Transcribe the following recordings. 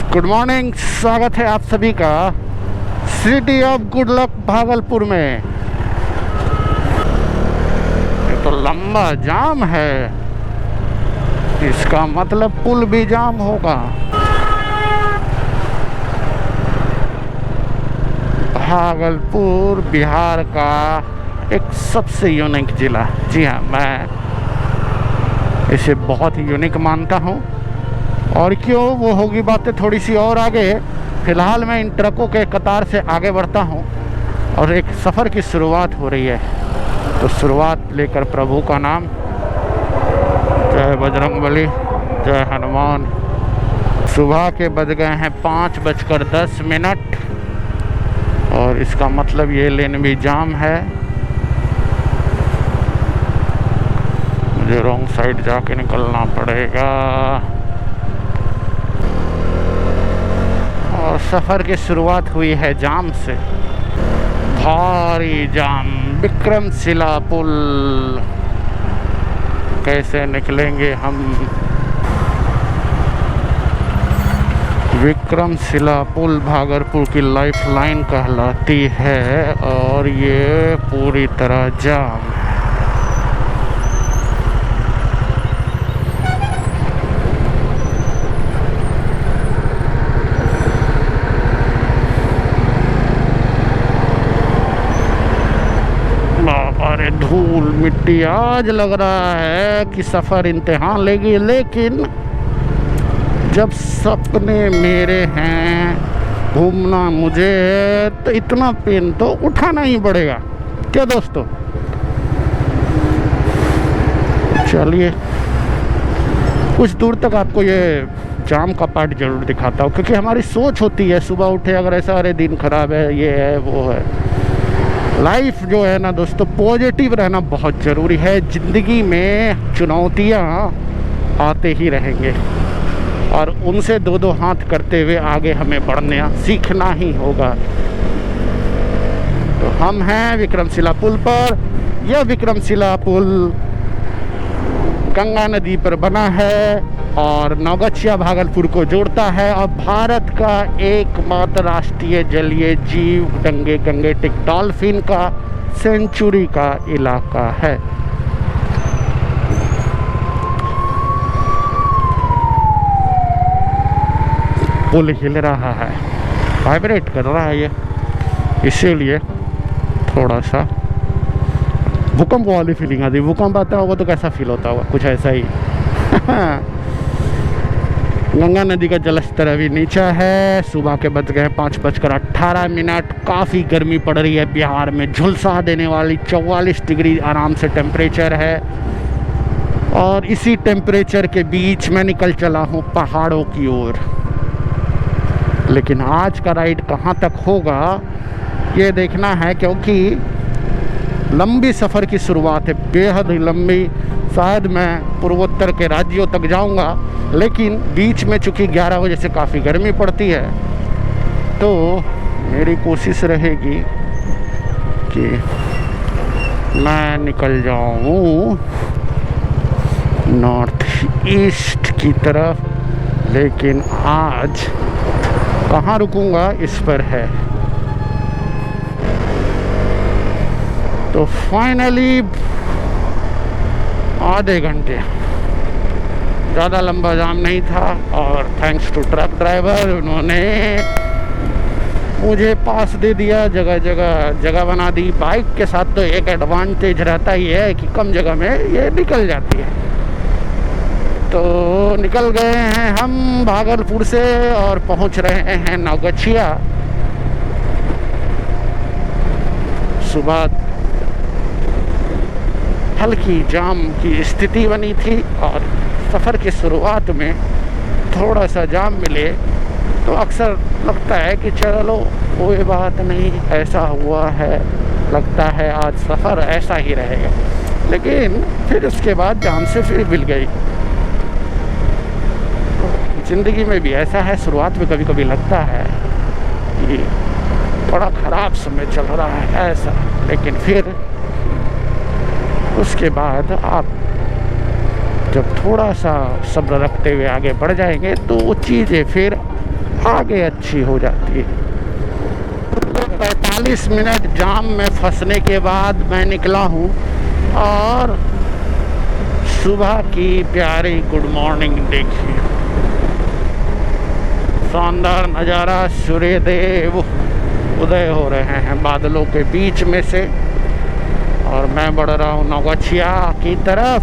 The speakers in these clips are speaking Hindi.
गुड मॉर्निंग, स्वागत है आप सभी का city of good luck Bhagalpur में। ये तो लंबा जाम है, इसका मतलब पुल भी जाम होगा। भागलपुर बिहार का एक सबसे यूनिक ज़िला, जी हाँ, मैं इसे बहुत ही यूनिक मानता हूँ। और क्यों, वो होगी बातें थोड़ी सी और आगे। फ़िलहाल मैं इन ट्रकों के कतार से आगे बढ़ता हूँ और एक सफ़र की शुरुआत हो रही है। तो शुरुआत लेकर प्रभु का नाम, जय बजरंगबली, जय हनुमान। सुबह के बज गए हैं 5:10 और इसका मतलब ये लेन भी जाम है। मुझे रॉन्ग साइड जाके निकलना पड़ेगा और सफ़र की शुरुआत हुई है जाम से। भारी जाम, विक्रमशिला पुल। कैसे निकलेंगे हम? विक्रमशिला पुल भागलपुर की लाइफलाइन कहलाती है और ये पूरी तरह जाम है। अरे धूल मिट्टी, आज लग रहा है कि सफ़र इम्तिहान लेगी, लेकिन जब सपने मेरे हैं, घूमना मुझे है, तो इतना पेन तो उठाना ही पड़ेगा। क्या दोस्तों, चलिए कुछ दूर तक आपको ये जाम का पार्ट जरूर दिखाता हूँ, क्योंकि हमारी सोच होती है सुबह उठे अगर ऐसा, अरे दिन खराब है, ये है वो है। लाइफ जो है ना दोस्तों, पॉजिटिव रहना बहुत ज़रूरी है। ज़िंदगी में चुनौतियाँ आते ही रहेंगे और उनसे दो दो हाथ करते हुए आगे हमें बढ़ना सीखना ही होगा। तो हम हैं विक्रमशिला पुल पर। यह विक्रमशिला पुल गंगा नदी पर बना है और नौगछिया भागलपुर को जोड़ता है और भारत का एकमात्र राष्ट्रीय जलीय जीव गंगेटिक डॉल्फिन का सेंचुरी का इलाका है। पुल हिल रहा है, वाइब्रेट कर रहा है ये, इसीलिए थोड़ा सा भूकंप वाली फीलिंग आती है। भूकंप आता होगा तो कैसा फील होता होगा, कुछ ऐसा ही। गंगा नदी का जलस्तर अभी नीचा है। सुबह के बज गए 5:18। काफ़ी गर्मी पड़ रही है बिहार में, झुलसा देने वाली 44 डिग्री आराम से टेम्परेचर है। और इसी टेम्परेचर के बीच मैं निकल चला हूँ पहाड़ों की ओर। लेकिन आज का राइड कहाँ तक होगा ये देखना है, क्योंकि लंबी सफ़र की शुरुआत है, बेहद ही लंबी। शायद मैं पूर्वोत्तर के राज्यों तक जाऊंगा, लेकिन बीच में चूँकि 11 बजे से काफ़ी गर्मी पड़ती है, तो मेरी कोशिश रहेगी कि मैं निकल जाऊं नॉर्थ ईस्ट की तरफ। लेकिन आज कहाँ रुकूंगा इस पर है। तो फाइनली आधे घंटे, ज़्यादा लंबा जाम नहीं था और थैंक्स टू ट्रक ड्राइवर, उन्होंने मुझे पास दे दिया, जगह बना दी। बाइक के साथ तो एक एडवांटेज रहता ही है कि कम जगह में ये निकल जाती है। तो निकल गए हैं हम भागलपुर से और पहुंच रहे हैं नौगछिया। सुबह हल्की जाम की स्थिति बनी थी और सफ़र की शुरुआत में थोड़ा सा जाम मिले तो अक्सर लगता है कि चलो कोई बात नहीं, ऐसा हुआ है, लगता है आज सफ़र ऐसा ही रहेगा। लेकिन फिर उसके बाद जाम से फिर मिल गई। ज़िंदगी में भी ऐसा है, शुरुआत में कभी कभी लगता है कि बड़ा ख़राब समय चल रहा है ऐसा, लेकिन फिर उसके बाद आप जब थोड़ा सा सब्र रखते हुए आगे बढ़ जाएंगे तो वो चीज़ें फिर आगे अच्छी हो जाती है। 45 मिनट जाम में फंसने के बाद मैं निकला हूँ और सुबह की प्यारी गुड मॉर्निंग देखिए, शानदार नज़ारा, सूर्यदेव उदय हो रहे हैं बादलों के बीच में से और मैं बढ़ रहा हूँ नौगछिया की तरफ।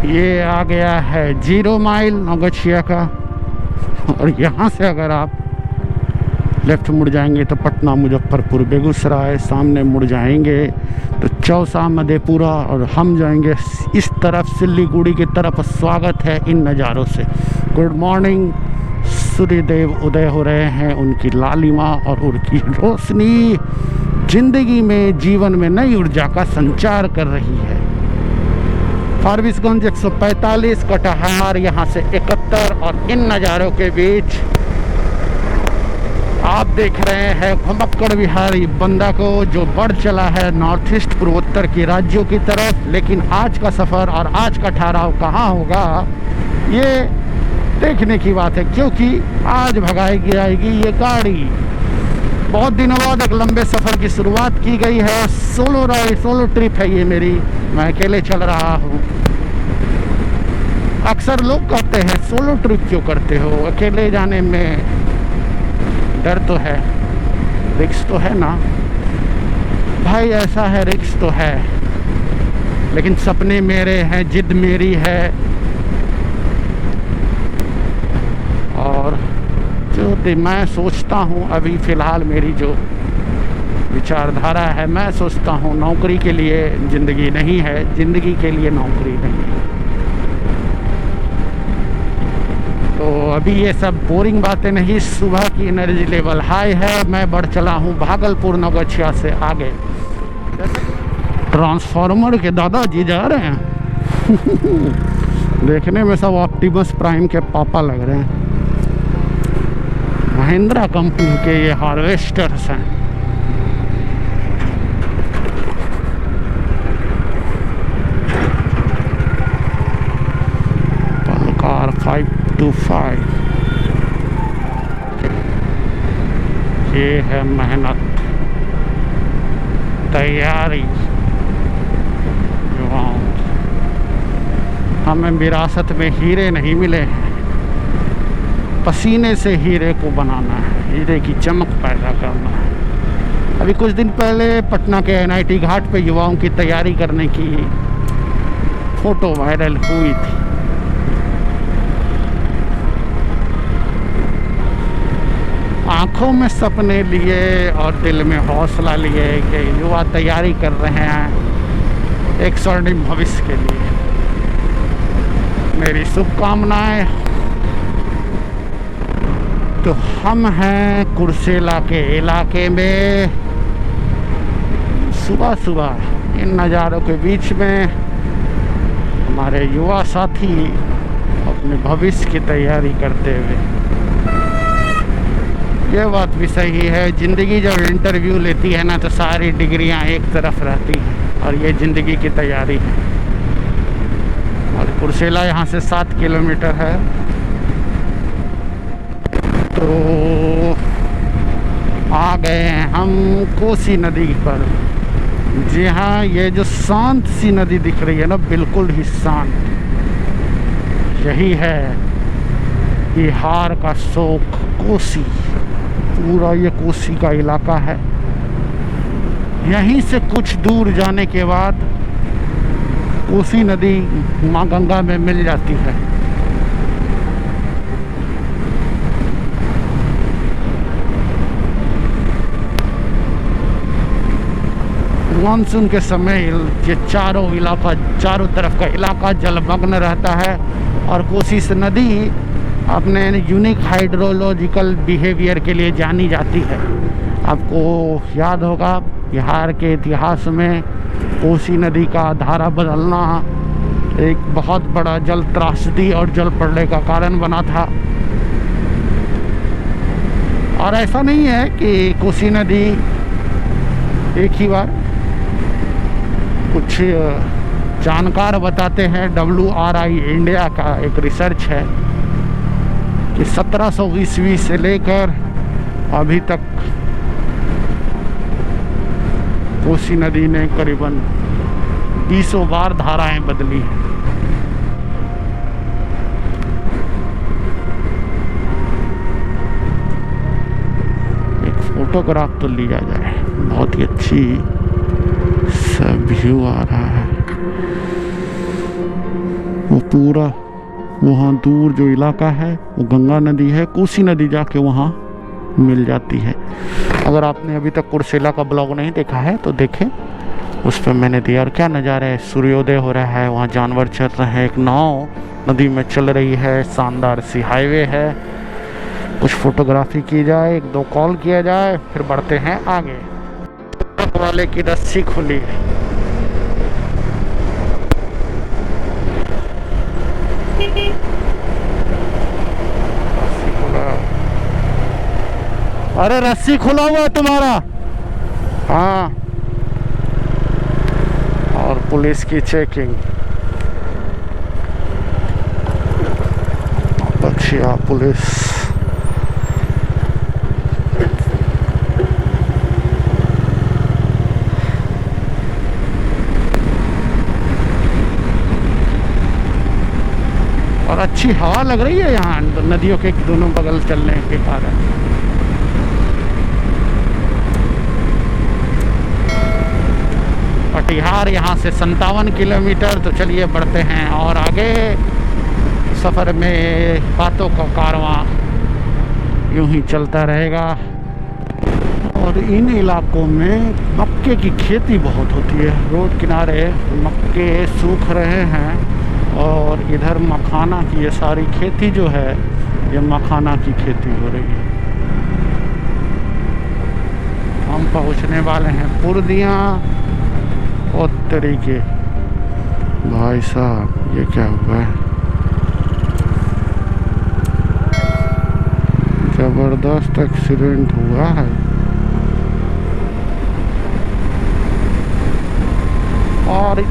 ये आ गया है 0 माइल नौगछिया का और यहाँ से अगर आप लेफ्ट मुड़ जाएंगे तो पटना, मुजफ्फरपुर, बेगूसराय, सामने मुड़ जाएंगे तो चौसा, मधेपुरा और हम जाएंगे इस तरफ सिल्लीगुड़ी की तरफ। स्वागत है इन नज़ारों से। गुड मॉर्निंग, सूर्यदेव उदय हो रहे हैं, उनकी लालिमा और उनकी रोशनी जिंदगी में, जीवन में नई ऊर्जा का संचार कर रही है। फारबिसगंज 145, कटिहार यहाँ से 71 और इन नज़ारों के बीच आप देख रहे हैं घुमक्कड़ बिहारी बंदा को जो बढ़ चला है नॉर्थ ईस्ट पूर्वोत्तर के राज्यों की तरफ। लेकिन आज का सफ़र और आज का ठहराव कहाँ होगा ये देखने की बात है, क्योंकि आज भगाई जाएगी ये गाड़ी। बहुत दिनों बाद एक लंबे सफ़र की शुरुआत की गई है। सोलो राइड, सोलो ट्रिप है ये मेरी, मैं अकेले चल रहा हूँ। अक्सर लोग कहते हैं सोलो ट्रिप क्यों करते हो, अकेले जाने में डर तो है, रिस्क तो है ना भाई। ऐसा है, रिस्क तो है, लेकिन सपने मेरे हैं, जिद मेरी है और जो मैं सोचता हूँ अभी फ़िलहाल मेरी जो विचारधारा है, मैं सोचता हूँ नौकरी के लिए ज़िंदगी नहीं है, ज़िंदगी के लिए नौकरी नहीं है। तो अभी ये सब बोरिंग बातें नहीं, सुबह की एनर्जी लेवल हाई है। मैं बढ़ चला हूँ भागलपुर नौगछिया से आगे। ट्रांसफार्मर के दादाजी जा रहे हैं देखने में सब ऑप्टिमस प्राइम के पापा लग रहे हैं। महिंद्रा कंपनी के ये हार्वेस्टर्स हैं। पलकार 525, ये है मेहनत, तैयारी युवाओं। हमें विरासत में हीरे नहीं मिले हैं, पसीने से हीरे को बनाना है, हीरे की चमक पैदा करना है। अभी कुछ दिन पहले पटना के NIT घाट पे युवाओं की तैयारी करने की फ़ोटो वायरल हुई थी। आँखों में सपने लिए और दिल में हौसला लिए कि युवा तैयारी कर रहे हैं एक स्वर्णिम भविष्य के लिए। मेरी शुभकामनाएं। तो हम हैं कुर्सेला के इलाके में, सुबह सुबह इन नज़ारों के बीच में हमारे युवा साथी अपने भविष्य की तैयारी करते हुए। ये बात भी सही है, ज़िंदगी जब इंटरव्यू लेती है ना तो सारी डिग्रियां एक तरफ रहती हैं और ये ज़िंदगी की तैयारी है। और कुर्सेला यहाँ से 7 किलोमीटर है। तो आ गए हैं हम कोसी नदी पर। जी हाँ, ये जो शांत सी नदी दिख रही है ना, बिल्कुल ही शांत, यही है बिहार का शोक कोसी। पूरा ये कोसी का इलाका है। यहीं से कुछ दूर जाने के बाद कोसी नदी माँ गंगा में मिल जाती है। मानसून के समय ये चारों तरफ का इलाका जलमग्न रहता है और कोसी नदी अपने यूनिक हाइड्रोलॉजिकल बिहेवियर के लिए जानी जाती है। आपको याद होगा बिहार के इतिहास में कोसी नदी का धारा बदलना एक बहुत बड़ा जल त्रासदी और जल प्रलय का कारण बना था। और ऐसा नहीं है कि कोसी नदी एक ही बार, कुछ जानकार बताते हैं, WRI इंडिया का एक रिसर्च है कि 1700 ईस्वी से लेकर अभी तक कोसी नदी ने करीबन 20 बार धाराएं बदली हैं। एक फोटोग्राफ तो लिया जाए, बहुत ही अच्छी सब व्यू आ रहा है। वो पूरा वहाँ दूर जो इलाका है वो गंगा नदी है, कोसी नदी जाके वहाँ मिल जाती है। अगर आपने अभी तक कुर्सेला का ब्लॉग नहीं देखा है तो देखें, उस पर मैंने दिया। और क्या नज़ारा है, सूर्योदय हो रहा है, वहाँ जानवर चल रहे हैं, एक नाव नदी में चल रही है, शानदार सी हाईवे है। कुछ फोटोग्राफी की जाए, 1-2 कॉल किया जाए, फिर बढ़ते हैं आगे। ट्रक वाले की रस्सी खुली है। अरे रस्सी खुला हुआ है तुम्हारा। हाँ, और पुलिस की चेकिंग। बख्शिया पुलिस। और अच्छी हवा लग रही है यहाँ नदियों के दोनों बगल चलने के कारण। कटिहार यहाँ से 57 किलोमीटर। तो चलिए बढ़ते हैं और आगे सफ़र में बातों का कारवां यूं ही चलता रहेगा। और इन इलाकों में मक्के की खेती बहुत होती है। रोड किनारे मक्के सूख रहे हैं और इधर मखाना की ये सारी खेती जो है, ये मखाना की खेती हो रही है। हम पहुंचने वाले हैं पूर्णिया। और तरीके भाई साहब, ये क्या हुआ है? जबरदस्त एक्सीडेंट हुआ है। और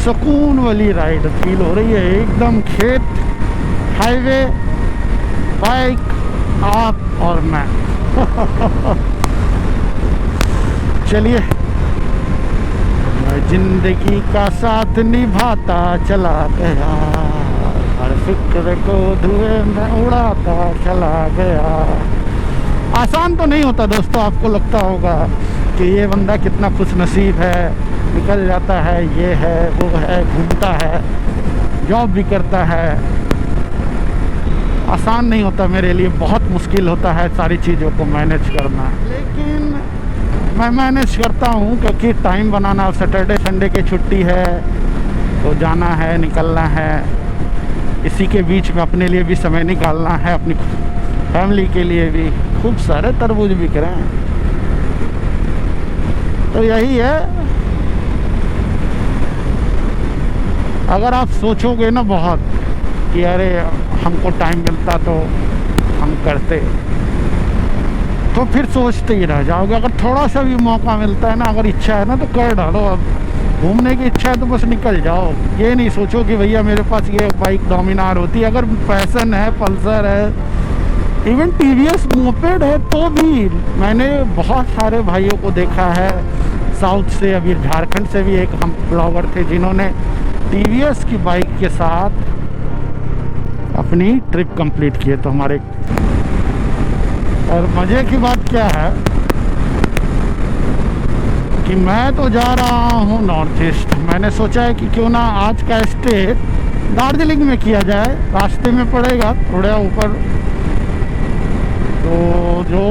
सुकून वाली राइड फील हो रही है, एकदम खेत, हाईवे, बाइक, आप और मैं। चलिए, मैं जिंदगी का साथ निभाता चला गया, हर फिक्र को धुएं में उड़ाता चला गया। आसान तो नहीं होता दोस्तों। आपको लगता होगा कि ये बंदा कितना खुशनसीब है, निकल जाता है, ये है वो है, घूमता है, जॉब भी करता है। आसान नहीं होता मेरे लिए, बहुत मुश्किल होता है सारी चीज़ों को मैनेज करना। लेकिन मैं मैनेज करता हूँ क्योंकि टाइम बनाना। सैटरडे संडे की छुट्टी है तो जाना है, निकलना है। इसी के बीच में अपने लिए भी समय निकालना है, अपनी फैमिली के लिए भी। खूब सारे तरबूज बिक रहे हैं। तो यही है, अगर आप सोचोगे ना बहुत कि अरे हमको टाइम मिलता तो हम करते, तो फिर सोचते ही रह जाओगे। अगर थोड़ा सा भी मौका मिलता है ना, अगर इच्छा है ना, तो कर डालो। अब घूमने की इच्छा है तो बस निकल जाओ। ये नहीं सोचो कि भैया मेरे पास ये बाइक डोमिनार होती है। अगर पैशन है, पल्सर है, इवन टीवीएस मोपेड है, तो भी मैंने बहुत सारे भाइयों को देखा है साउथ से, अभी झारखंड से भी एक हम ब्लॉगर थे जिन्होंने टीवीएस की बाइक के साथ अपनी ट्रिप कंप्लीट किए। तो हमारे, और मज़े की बात क्या है कि मैं तो जा रहा हूँ नॉर्थ ईस्ट। मैंने सोचा है कि क्यों ना आज का स्टे दार्जिलिंग में किया जाए, रास्ते में पड़ेगा थोड़ा ऊपर। तो जो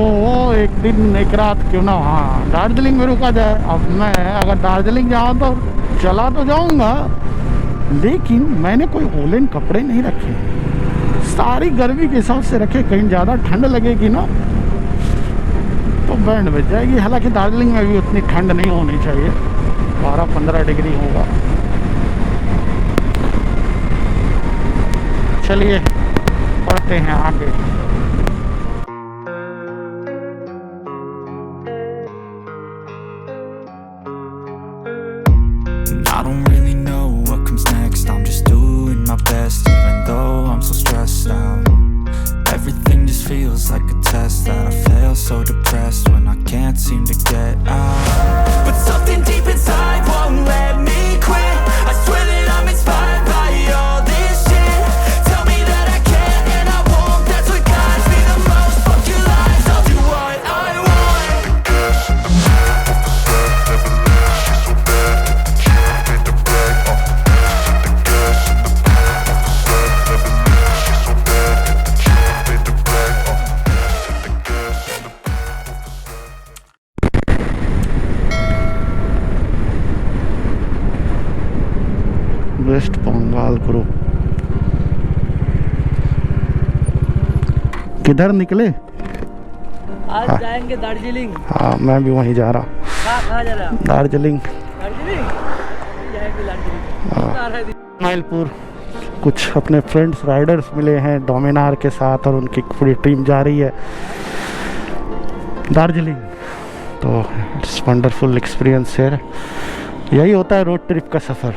एक दिन एक रात क्यों ना वहाँ दार्जिलिंग में रुका जाए। अब मैं अगर दार्जिलिंग जाऊँ तो चला तो जाऊँगा, लेकिन मैंने कोई वोलन कपड़े नहीं रखे, सारी गर्मी के हिसाब से रखे। कहीं ज़्यादा ठंड लगेगी ना तो बैंड बज जाएगी। हालांकि दार्जिलिंग में भी उतनी ठंड नहीं होनी चाहिए, 12-15 डिग्री होगा। चलिए पढ़ते हैं आगे। I don't really know what comes next. I'm just doing my best, even though take a test that I fail so depressed when I can't seem to get out. But something deep inside won't let me quit. I swear that I'm inspired by all this shit. Tell me that I can't and I won't. That's what guides me the most. Fuck your lies, I'll do what I want. West Bengal group किधर निकले? आज जाएंगे दार्जिलिंग। हाँ मैं भी वहीं जा रहा हूँ। कहाँ जा रहे हैं? दार्जिलिंग। दार्जिलिंग जाएंगे दार्जिलिंग। माइलपुर कुछ अपने फ्रेंड्स राइडर्स मिले हैं डोमिनार के साथ और उनकी पूरी टीम जा रही है दार्जिलिंग। तो इट्स वंडरफुल एक्सपीरियंस है। यही होता है रोड ट्रिप का सफ़र।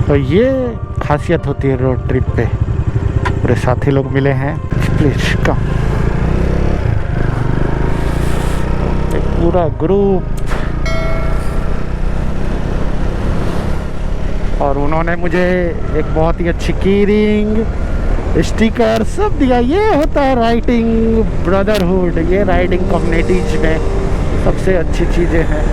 तो ये खासियत होती है रोड ट्रिप पे। पूरे साथी लोग मिले हैं। Please come. पूरा ग्रुप और उन्होंने मुझे एक बहुत ही अच्छी की रिंग स्टिकर सब दिया। ये होता है राइडिंग ब्रदरहुड। ये राइडिंग कम्युनिटीज में सबसे अच्छी चीज़ें हैं।